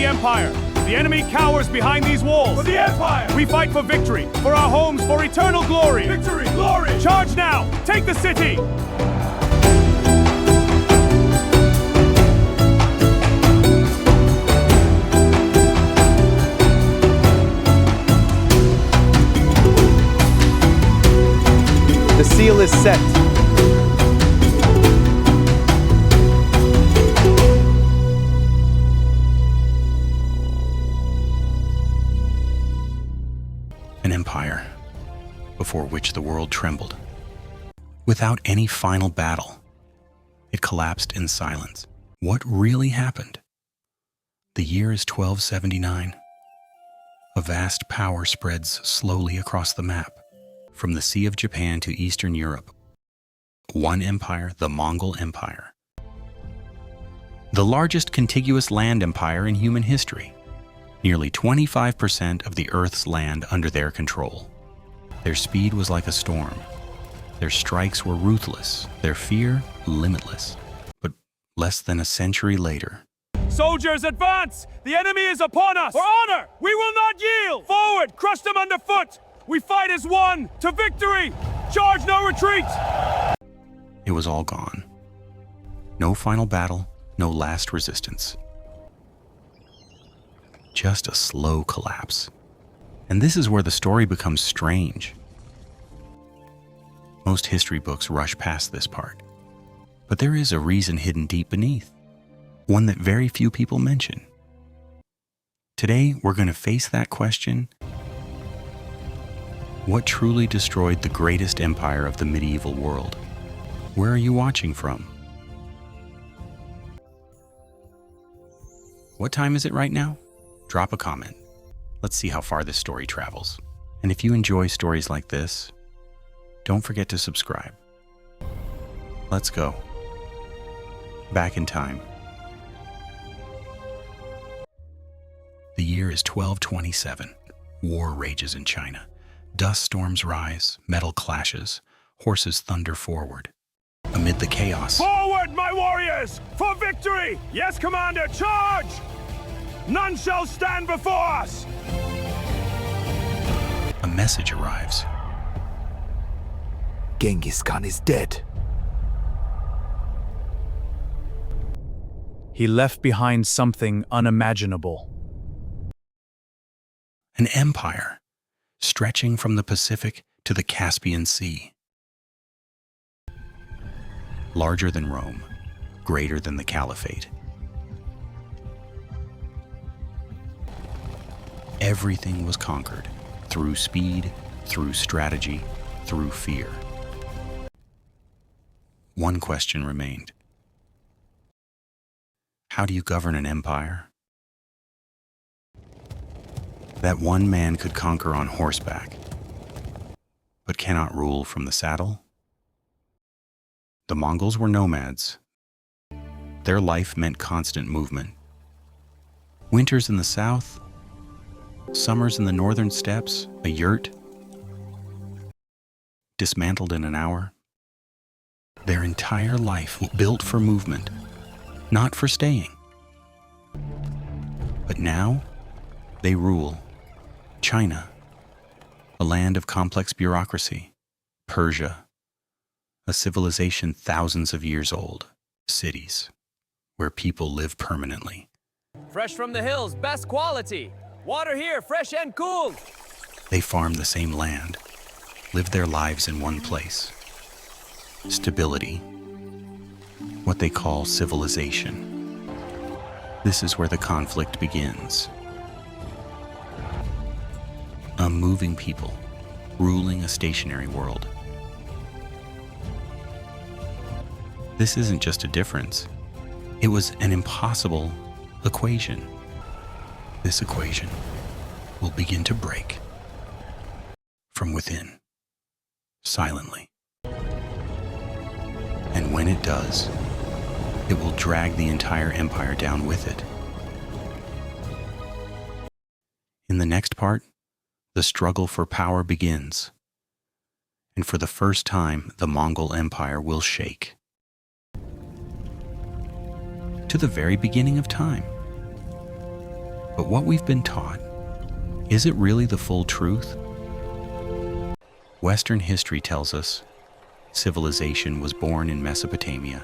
Empire. The enemy cowers behind these walls. For the Empire! We fight for victory, for our homes, for eternal glory. Victory! Glory! Charge now! Take the city! The seal is set. An empire before which the world trembled. Without any final battle, it collapsed in silence. What really happened? The year is 1279. A vast power spreads slowly across the map, from the Sea of Japan to Eastern Europe. One empire, the Mongol Empire. The largest contiguous land empire in human history. Nearly 25% of the Earth's land under their control. Their speed was like a storm. Their strikes were ruthless, their fear limitless. But less than a century later, Soldiers, advance! The enemy is upon us! For honor! We will not yield! Forward! Crush them underfoot! We fight as one! To victory! Charge, no retreat! it was all gone. No final battle, no last resistance. Just a slow collapse. And this is where the story becomes strange. Most history books rush past this part. But there is a reason hidden deep beneath, one that very few people mention. Today, we're going to face that question. What truly destroyed the greatest empire of the medieval world? Where are you watching from? What time is it right now? Drop a comment. Let's see how far this story travels. And if you enjoy stories like this, don't forget to subscribe. Let's go. Back in time. The year is 1227. War rages in China. Dust storms rise, metal clashes, horses thunder forward. Amid the chaos, Forward, my warriors! For victory! Yes, Commander, charge! None shall stand before us! a message arrives. Genghis Khan is dead. He left behind something unimaginable. An empire stretching from the Pacific to the Caspian Sea. Larger than Rome, greater than the Caliphate. Everything was conquered through speed, through strategy, through fear. One question remained. How do you govern an empire that one man could conquer on horseback, but cannot rule from the saddle? The Mongols were nomads. Their life meant constant movement. Winters in the south, summers in the northern steppes, a yurt, dismantled in an hour. Their entire life built for movement, not for staying. But now, they rule China, a land of complex bureaucracy, Persia, a civilization thousands of years old, cities where people live permanently. Fresh from the hills, best quality. Water here, fresh and cool. They farm the same land, live their lives in one place. Stability, what they call civilization. This is where the conflict begins. A moving people ruling a stationary world. This isn't just a difference. It was an impossible equation. This equation will begin to break from within, silently. And when it does, it will drag the entire empire down with it. In the next part, the struggle for power begins. And for the first time, the Mongol Empire will shake. To the very beginning of time. But what we've been taught, is it really the full truth? Western history tells us civilization was born in Mesopotamia,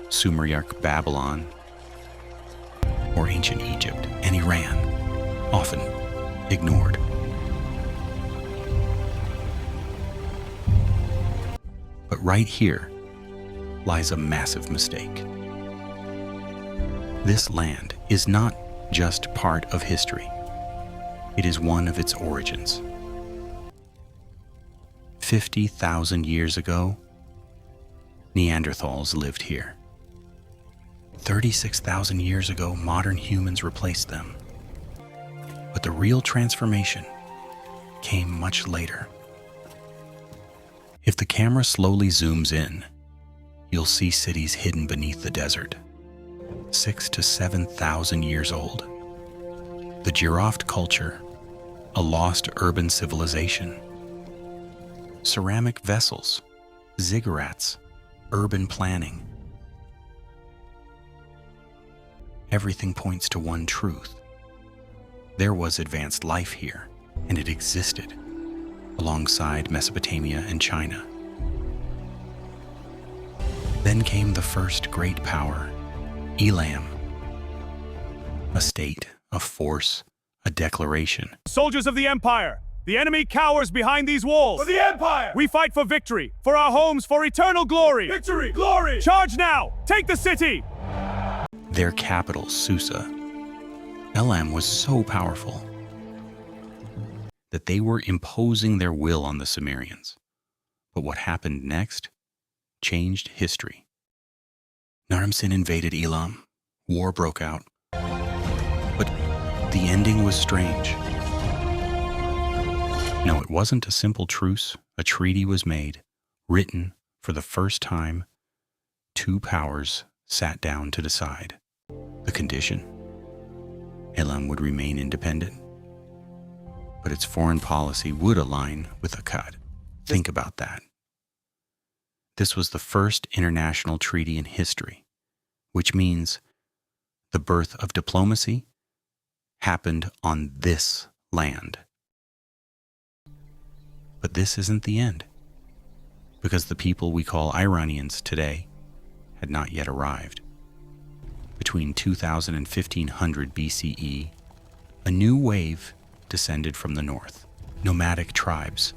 Sumeriarch Babylon, or ancient Egypt and Iran, often ignored. But right here lies a massive mistake. This land is not just part of history. It is one of its origins. 50,000 years ago, Neanderthals lived here. 36,000 years ago, modern humans replaced them. But the real transformation came much later. If the camera slowly zooms in, you'll see cities hidden beneath the desert, 6,000 to 7,000 years old. The Giraffe culture, a lost urban civilization. Ceramic vessels, ziggurats, urban planning. Everything points to one truth. There was advanced life here, and it existed alongside Mesopotamia and China. Then came the first great power, Elam. A state, a force, a declaration. Soldiers of the Empire, the enemy cowers behind these walls. For the Empire! We fight for victory, for our homes, for eternal glory. Victory! Glory! Charge now! Take the city! Their capital, Susa. Elam was so powerful that they were imposing their will on the Sumerians. But what happened next changed history. Naram-Sin invaded Elam. War broke out. But the ending was strange. No, it wasn't a simple truce. A treaty was made, written for the first time. Two powers sat down to decide. The condition: Elam would remain independent, but its foreign policy would align with Akkad. Think about that. This was the first international treaty in history, which means the birth of diplomacy happened on this land. But this isn't the end, because the people we call Iranians today had not yet arrived. Between 2000 and 1500 BCE, a new wave descended from the north. Nomadic tribes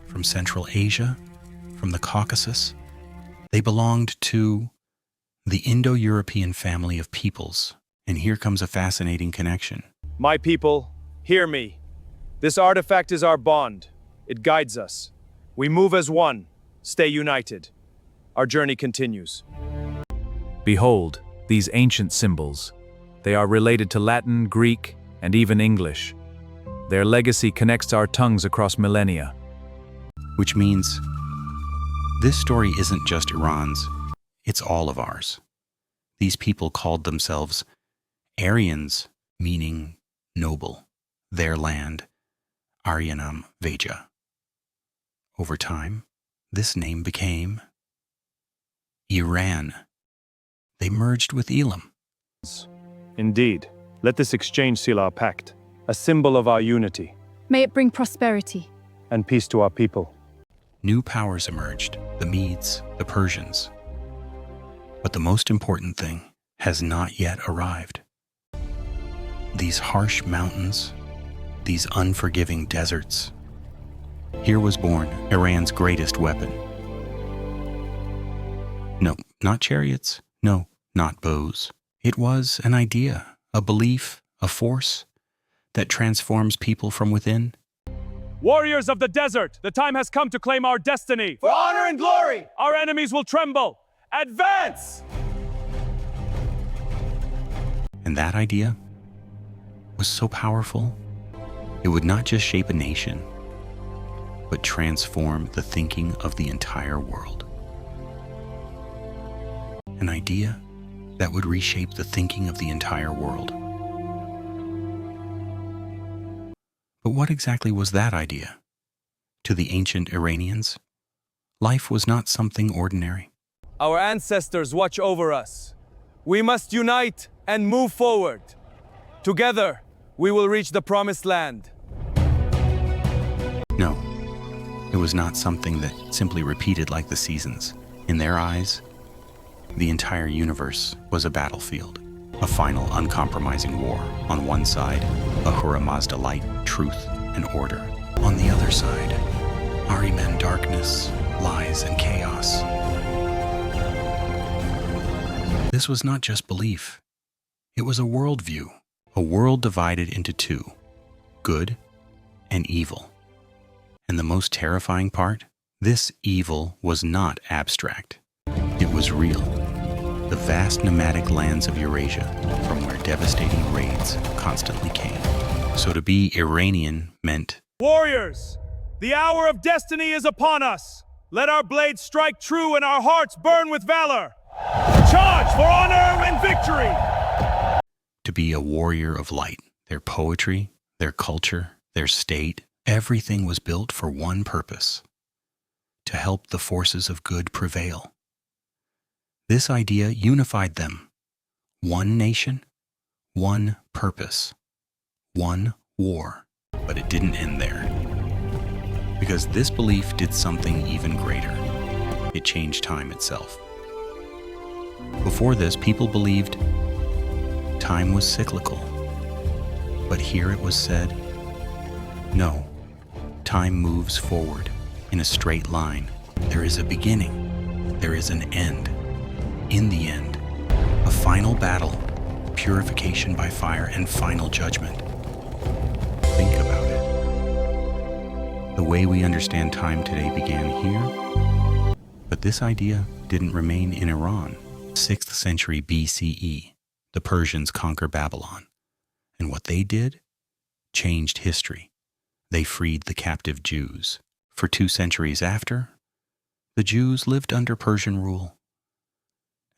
from Central Asia, from the Caucasus. They belonged to the Indo-European family of peoples. And here comes a fascinating connection. My people, hear me. This artifact is our bond. It guides us. We move as one, stay united. Our journey continues. Behold, these ancient symbols. They are related to Latin, Greek, and even English. Their legacy connects our tongues across millennia. Which means this story isn't just Iran's, it's all of ours. These people called themselves Aryans, meaning noble. Their land, Aryanam Veja. Over time, this name became Iran. They merged with Elam. Indeed. Let this exchange seal our pact, a symbol of our unity May it bring prosperity. and peace to our people. New powers emerged, the Medes, the Persians. But the most important thing has not yet arrived. These harsh mountains, these unforgiving deserts. Here was born Iran's greatest weapon. No, not chariots. No, not bows. It was an idea, a belief, a force that transforms people from within. Warriors of the desert, the time has come to claim our destiny. For honor and glory! Our enemies will tremble. Advance! And that idea was so powerful, it would not just shape a nation, but transform the thinking of the entire world. An idea that would reshape the thinking of the entire world. But what exactly was that idea? To the ancient Iranians, life was not something ordinary. Our ancestors watch over us. We must unite and move forward. Together, we will reach the promised land. No, it was not something that simply repeated like the seasons. In their eyes, the entire universe was a battlefield, a final uncompromising war. On one side, Ahura Mazda light, truth, and order. On the other side, Ahriman darkness, lies, and chaos. This was not just belief. It was a worldview, a world divided into two, good and evil. And the most terrifying part? This evil was not abstract. It was real. The vast nomadic lands of Eurasia, from where devastating raids constantly came. So to be Iranian meant, Warriors, the hour of destiny is upon us. Let our blades strike true and our hearts burn with valor. Charge for honor and victory! to be a warrior of light. Their poetry, their culture, their state, everything was built for one purpose: to help the forces of good prevail. This idea unified them. One nation, one purpose, one war. But it didn't end there. Because this belief did something even greater. It changed time itself. Before this, people believed time was cyclical. But here it was said, no, time moves forward in a straight line. There is a beginning. There is an end. In the end, a final battle, purification by fire, and final judgment. Think about it. The way we understand time today began here, but this idea didn't remain in Iran. 6th century BCE, the Persians conquer Babylon, and what they did changed history. They freed the captive Jews. For 2 centuries after, the Jews lived under Persian rule.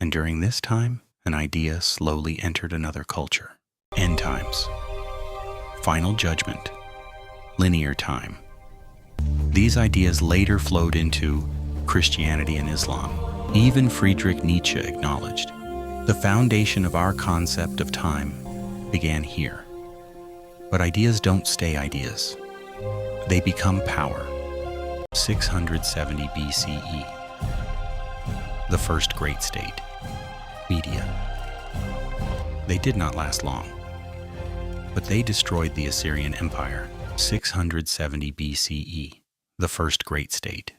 And during this time, an idea slowly entered another culture. End times, final judgment, linear time. These ideas later flowed into Christianity and Islam. Even Friedrich Nietzsche acknowledged, the foundation of our concept of time began here. But ideas don't stay ideas. They become power. 670 BCE, the first great state, Media. They did not last long, but they destroyed the Assyrian Empire. 670 BCE, the first great state,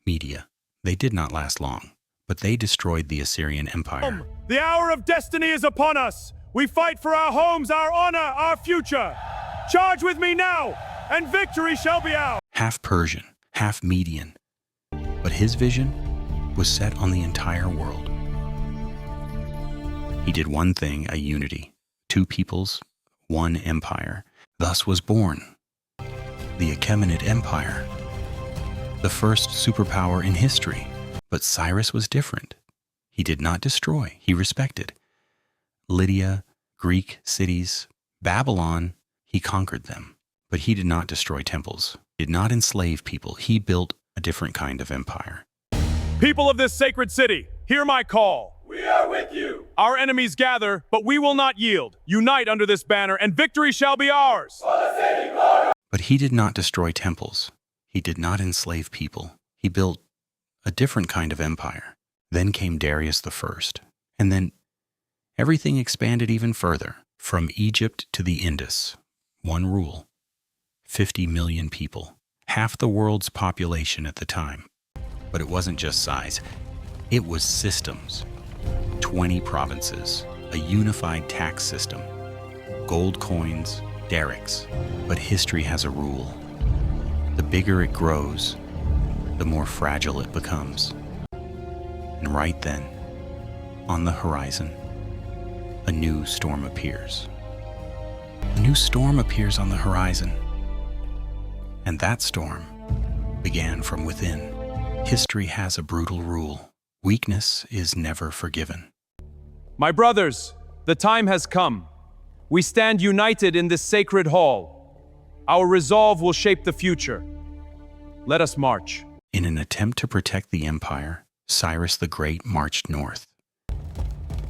Media. They did not last long, but they destroyed the Assyrian Empire. The hour of destiny is upon us. We fight for our homes, our honor, our future. Charge with me now, and victory shall be ours. Half Persian, half Median, but his vision was set on the entire world. He did one thing, a unity. 2 peoples, 1 empire. Thus was born the Achaemenid Empire, the first superpower in history. But Cyrus was different. He did not destroy, he respected. Lydia, Greek cities, Babylon, he conquered them. But he did not destroy temples, did not enslave people. He built a different kind of empire. People of this sacred city, hear my call. We are with you! Our enemies gather, but we will not yield. Unite under this banner, and victory shall be ours. But he did not destroy temples. He did not enslave people. He built a different kind of empire. Then came Darius the First. And then everything expanded even further. From Egypt to the Indus. One rule. 50 million people. Half the world's population at the time. But it wasn't just size. It was systems. 20 provinces. A unified tax system. Gold coins. Derricks. But history has a rule. The bigger it grows, the more fragile it becomes. And right then, on the horizon, a new storm appears. A new storm appears on the horizon. And that storm began from within. History has a brutal rule. Weakness is never forgiven. My brothers, the time has come. We stand united in this sacred hall. Our resolve will shape the future. Let us march. In an attempt to protect the empire, Cyrus the Great marched north.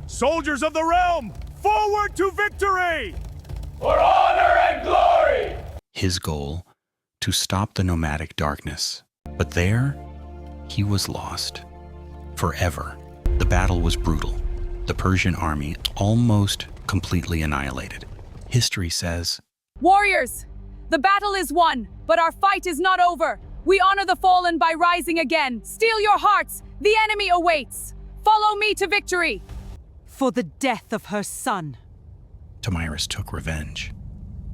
Soldiers of the realm, forward to victory! For honor and glory! His goal, to stop the nomadic darkness. But there, he was lost. Forever. The battle was brutal. The Persian army almost completely annihilated. History says, Warriors, the battle is won, but our fight is not over. We honor the fallen by rising again. Steel your hearts. The enemy awaits. Follow me to victory. For the death of her son. Tomyris took revenge.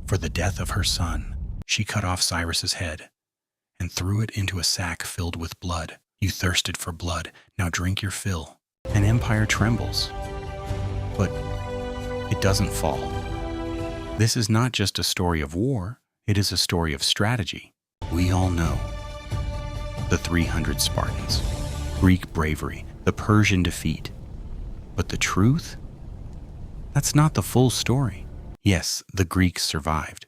For the death of her son, she cut off Cyrus's head and threw it into a sack filled with blood. You thirsted for blood, now drink your fill. An empire trembles, but it doesn't fall. This is not just a story of war, it is a story of strategy. We all know the 300 Spartans, Greek bravery, the Persian defeat. But the truth? That's not the full story. Yes, the Greeks survived.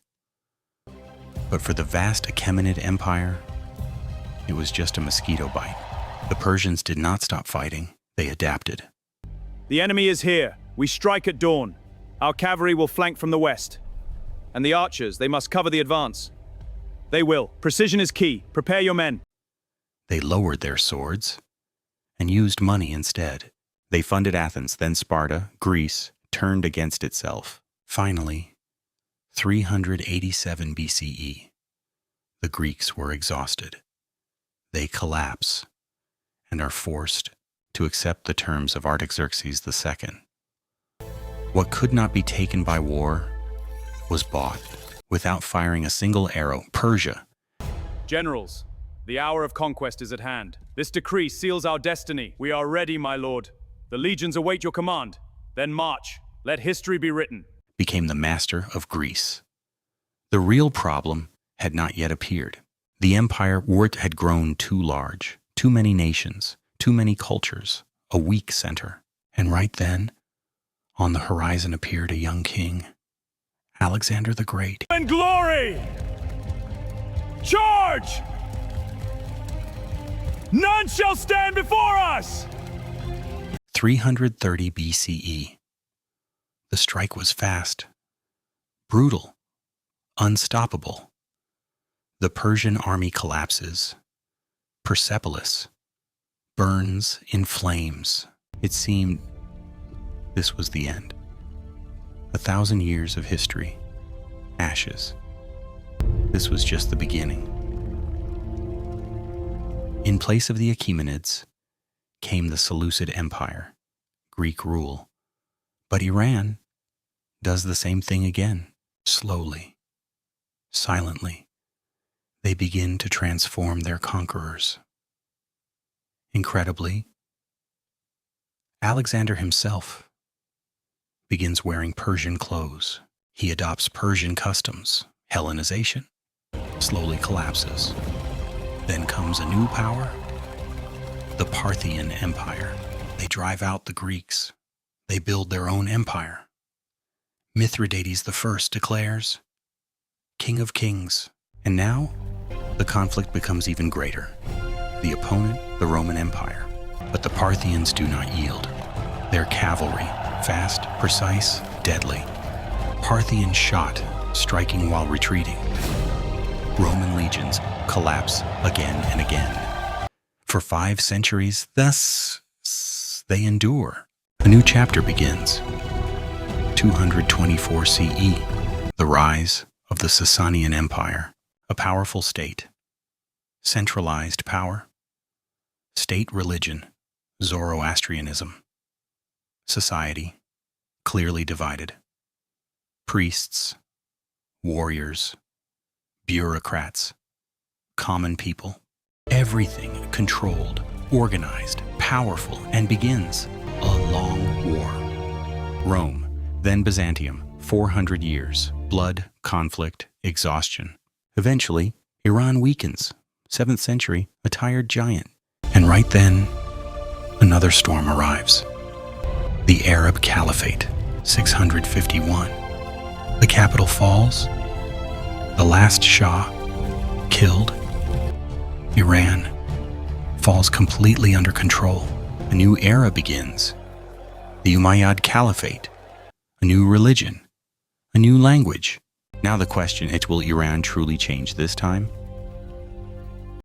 But for the vast Achaemenid Empire, it was just a mosquito bite. The Persians did not stop fighting, they adapted. The enemy is here. We strike at dawn. Our cavalry will flank from the west. And the archers, they must cover the advance. They will. Precision is key. Prepare your men. They lowered their swords and used money instead. They funded Athens, then Sparta, Greece, turned against itself. Finally, 387 BCE, the Greeks were exhausted. They collapse and are forced to accept the terms of Artaxerxes II. What could not be taken by war was bought. Without firing a single arrow, Persia. Generals, the hour of conquest is at hand. This decree seals our destiny. We are ready, my lord. The legions await your command. Then march. Let history be written. Became the master of Greece. The real problem had not yet appeared. The empire had grown too large, too many nations, too many cultures, a weak center. And right then, on the horizon appeared a young king, Alexander the Great. And glory! Charge! None shall stand before us! 330 BCE. The strike was fast, brutal, unstoppable. The Persian army collapses. Persepolis burns in flames. It seemed this was the end. 1,000 years of history, ashes. This was just the beginning. In place of the Achaemenids came the Seleucid Empire, Greek rule. But Iran does the same thing again. Slowly, silently, they begin to transform their conquerors. Incredibly, Alexander himself begins wearing Persian clothes. He adopts Persian customs. Hellenization slowly collapses. Then comes a new power, the Parthian Empire. They drive out the Greeks. They build their own empire. Mithridates I declares, King of Kings. And now, the conflict becomes even greater. The opponent, the Roman Empire. But the Parthians do not yield. Their cavalry, fast, precise, deadly. Parthian shot, striking while retreating. Roman legions collapse again and again. For 5 centuries, thus, they endure. A new chapter begins. 224 CE, the rise of the Sasanian Empire, a powerful state. Centralized power. State religion, Zoroastrianism. Society, clearly divided. Priests, warriors, bureaucrats, common people. Everything controlled, organized, powerful, and begins a long war. Rome, then Byzantium, 400 years, blood, conflict, exhaustion. Eventually, Iran weakens, 7th century, a tired giant. And right then, another storm arrives. The Arab Caliphate, 651. The capital falls. The last Shah, killed. Iran falls completely under control. A new era begins. The Umayyad Caliphate, a new religion, A new language. Now the question is, will Iran truly change this time?